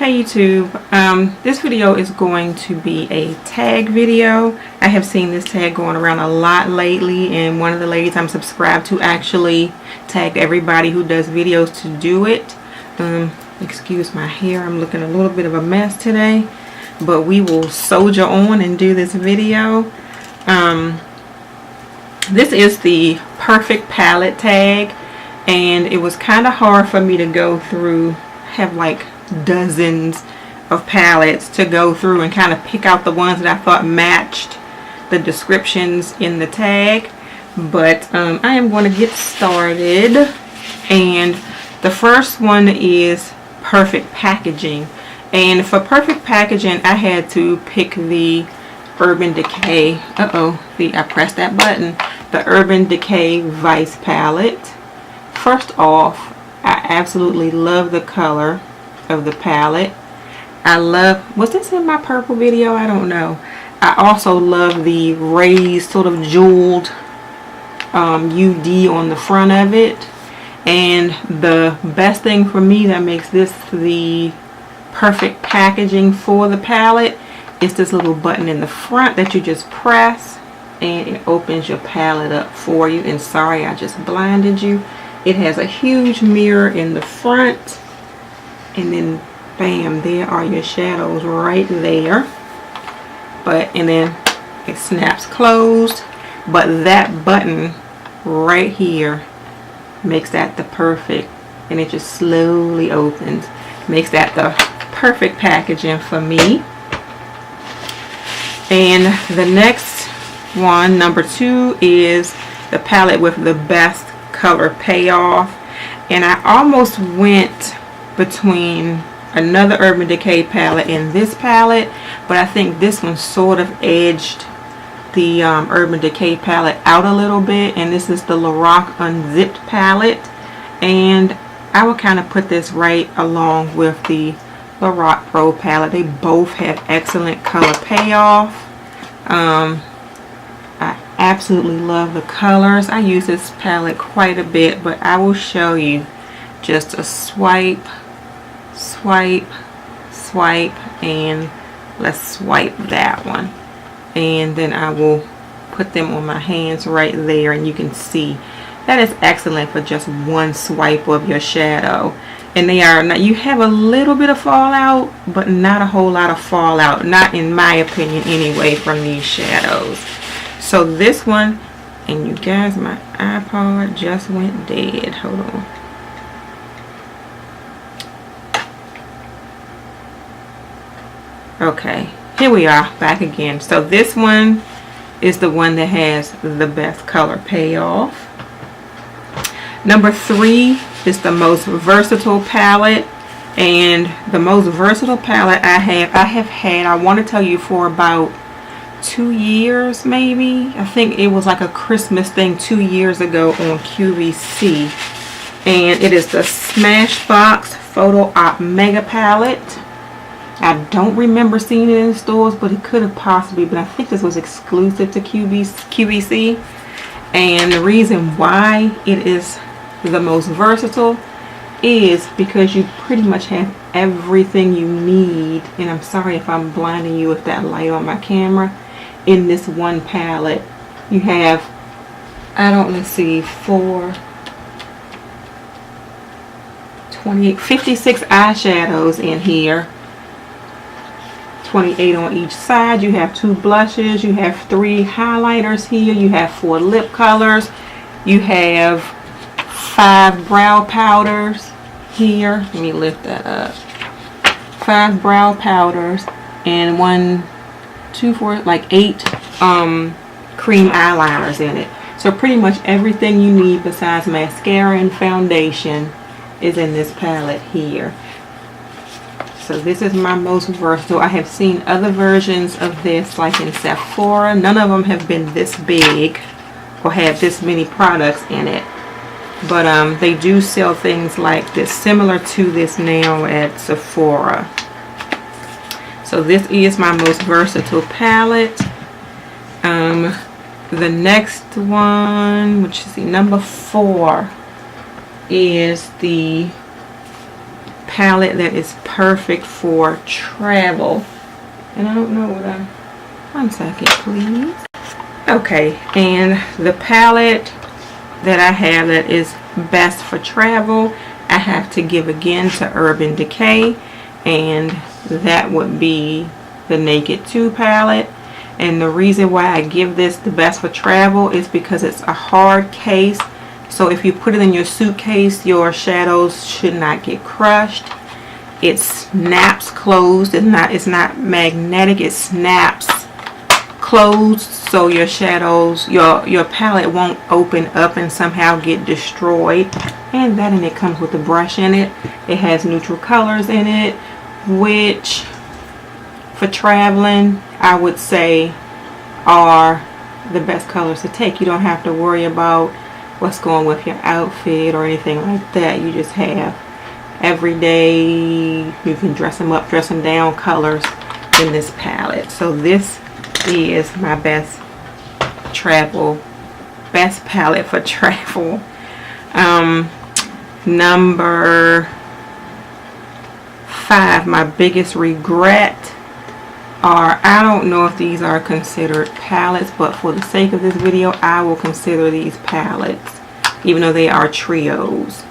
Hey YouTube, this video is going to be a tag video. I have seen this tag going around a lot lately, and one of the ladies I'm subscribed to actually tagged everybody who does videos to do it. Excuse my hair, I'm looking a little bit of a mess today, but we will soldier on and do this video. This is the perfect palette tag, and it was kind of hard for me to go through, have like dozens of palettes to go through and kind of pick out the ones that I thought matched the descriptions in the tag. But I am going to get started, and the first one is perfect packaging. And for perfect packaging, I had to pick the Urban Decay, I pressed that button, the Urban Decay Vice palette. First off, I absolutely love the color of the palette. I love, was this in my purple video? I don't know. I also love the raised sort of jeweled UD on the front of it. And the best thing for me that makes this the perfect packaging for the palette is this little button in the front that you just press and it opens your palette up for you. And sorry, I just blinded you. It has a huge mirror in the front, and then bam, there are your shadows right there. And then it snaps closed, but that button right here makes that the perfect, and it just slowly opens, makes that the perfect packaging for me. And the next one, number 2, is the palette with the best color Payoff. And I almost went between another Urban Decay palette and this palette, but I think this one sort of edged the Urban Decay palette out a little bit, and this is the Lorac Unzipped palette, and I would kind of put this right along with the Lorac Pro palette. They both have excellent color payoff. I absolutely love the colors. I use this palette quite a bit, but I will show you just a swipe, swipe, swipe, and let's swipe that one, and then I will put them on my hands right there, and you can see that is excellent for just one swipe of your shadow. And they are not, you have a little bit of fallout, but not a whole lot of fallout, not in my opinion anyway, from these shadows. So this one, and you guys, my iPod just went dead. Hold on. Okay, here we are back again. So this one is the one that has the best color payoff. Number 3 is the most versatile palette, and the most versatile palette I have had, I want to tell you, for about 2 years maybe. I think it was like a Christmas thing 2 years ago on QVC, and it is the Smashbox Photo Op Mega Palette. I don't remember seeing it in stores, but it could have possibly, but I think this was exclusive to QVC. And the reason why it is the most versatile is because you pretty much have everything you need, and I'm sorry if I'm blinding you with that light on my camera, in this one palette. You have, let's see, 56 eyeshadows in here, 28 on each side. You have 2 blushes, you have 3 highlighters here, you have 4 lip colors, you have 5 brow powders here. Let me lift that up. 5 brow powders, and 1, 2, 4, like 8 cream eyeliners in it. So pretty much everything you need besides mascara and foundation is in this palette here. So this is my most versatile. I have seen other versions of this, like in Sephora. None of them have been this big or have this many products in it. But they do sell things like this, similar to this now, at Sephora. So this is my most versatile palette. The next one, which is the number 4, is the palette that is perfect for travel. And I don't know what I'm... One second, please. Okay, and the palette that I have that is best for travel, I have to give again to Urban Decay, and that would be the Naked 2 palette. And the reason why I give this the best for travel is because it's a hard case, so if you put it in your suitcase, your shadows should not get crushed. It snaps closed. It's not magnetic. It snaps closed, so your shadows, your palette won't open up and somehow get destroyed. And it comes with a brush in it. It has neutral colors in it, which for traveling I would say are the best colors to take. You don't have to worry about what's going with your outfit or anything like that. You just have everyday, you can dress them up, dress them down colors in this palette. So this is my best palette for travel. Number 5, my biggest regret are, I don't know if these are considered palettes, but for the sake of this video I will consider these palettes, even though they are trios.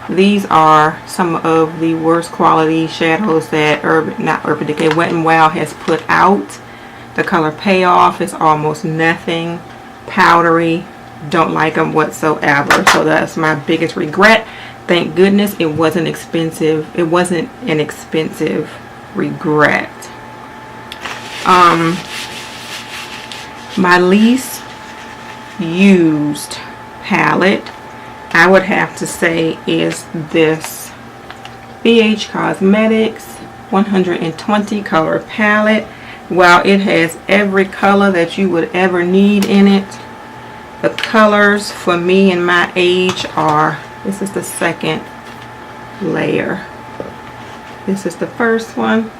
These are some of the worst quality shadows that Urban Decay, Wet n Wild has put out. The color Payoff is almost nothing, powdery, don't like them whatsoever. So that's my biggest regret. Thank goodness it wasn't expensive. It wasn't an expensive regret. My least used palette, I would have to say, is this BH Cosmetics 120 color palette. While it has every color that you would ever need in it, the colors for me and my age are, this is the second layer, this is the first one,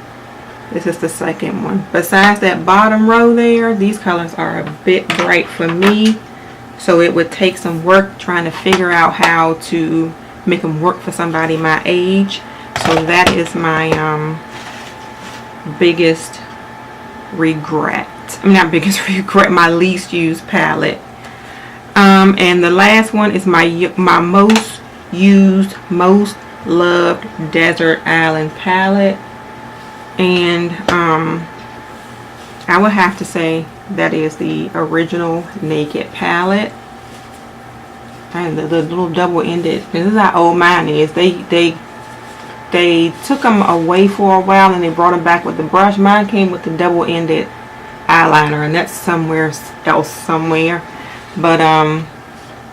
this is the second one. Besides that bottom row there, these colors are a bit bright for me, so it would take some work trying to figure out how to make them work for somebody my age. So that is my biggest regret. I mean, not biggest regret, my least used palette. And the last one is my most used, most loved Desert Island palette, and I would have to say that is the original Naked palette. And the little double-ended, this is how old mine is. They took them away for a while and they brought them back with the brush. Mine came with the double-ended eyeliner, and that's somewhere else somewhere. But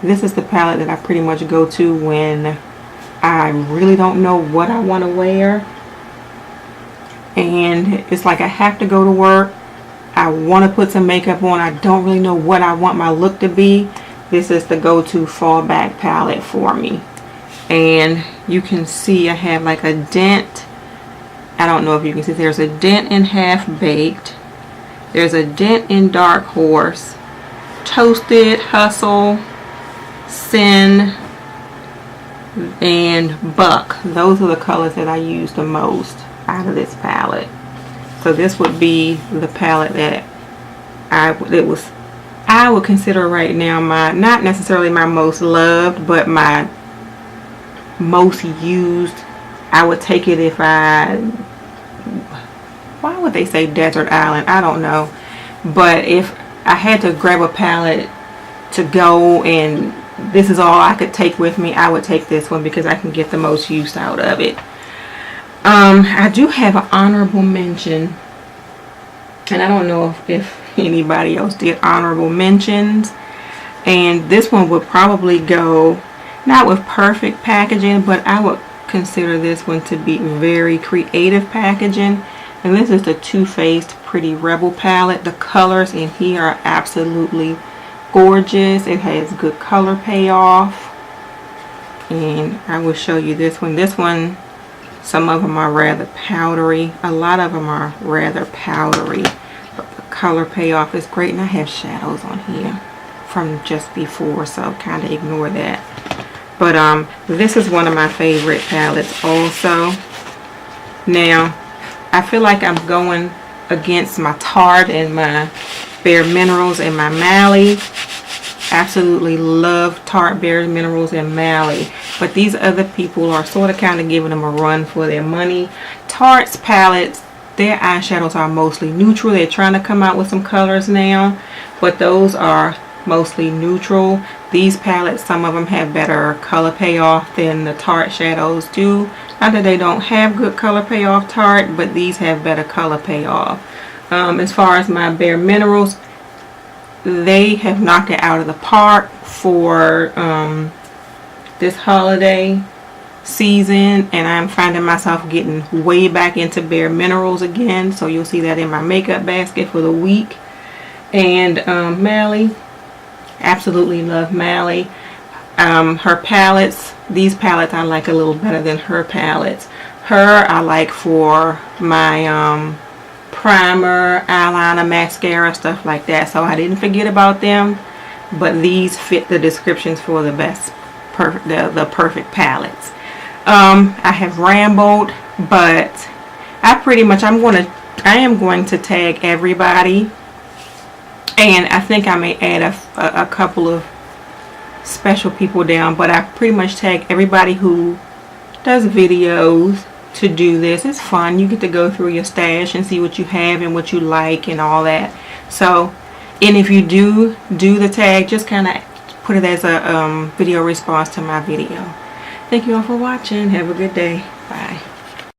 this is the palette that I pretty much go to when I really don't know what I want to wear, and it's like I have to go to work, I want to put some makeup on, I don't really know what I want my look to be. This is the go-to fallback palette for me. And you can see I have like a dent, I don't know if you can see, there's a dent in Half Baked, there's a dent in Dark Horse, Toasted, Hustle, Sin, and Buck. Those are the colors that I use the most out of this palette. So this would be the palette that I would consider right now my, not necessarily my most loved, but my most used. I would take it if I, why would they say Desert Island? I don't know. But if I had to grab a palette to go and this is all I could take with me, I would take this one because I can get the most use out of it. I do have an honorable mention, and I don't know if anybody else did honorable mentions, and this one would probably go not with perfect packaging, but I would consider this one to be very creative packaging. And this is the Too Faced Pretty Rebel palette. The colors in here are absolutely gorgeous. It has good color payoff, and I will show you this one. This one, some of them are rather powdery, a lot of them are rather powdery, but the color payoff is great. And I have shadows on here from just before, so kind of ignore that. But this is one of my favorite palettes also. Now, I feel like I'm going against my Tarte and my Bare Minerals and my Mally. Absolutely love Tarte, Bare Minerals, and Mally. But these other people are sort of kind of giving them a run for their money. Tarte's palettes, their eyeshadows are mostly neutral. They're trying to come out with some colors now, but those are mostly neutral. These palettes, some of them have better color payoff than the Tarte shadows do. Not that they don't have good color payoff, Tarte, but these have better color payoff. As far as my Bare Minerals, they have knocked it out of the park for this holiday season, and I'm finding myself getting way back into Bare Minerals again. So you'll see that in my makeup basket for the week. And Mally, absolutely love Mally. Her palettes, these palettes I like a little better than her palettes. Her I like for my primer, eyeliner, mascara, stuff like that. So I didn't forget about them, but these fit the descriptions for the best, the perfect palettes. I have rambled, but I am going to tag everybody, and I think I may add a couple of special people down, but I pretty much tag everybody who does videos to do this. It's fun. You get to go through your stash and see what you have and what you like and all that. So, and if you do the tag, just kind of put it as a video response to my video. Thank you all for watching. Have a good day. Bye.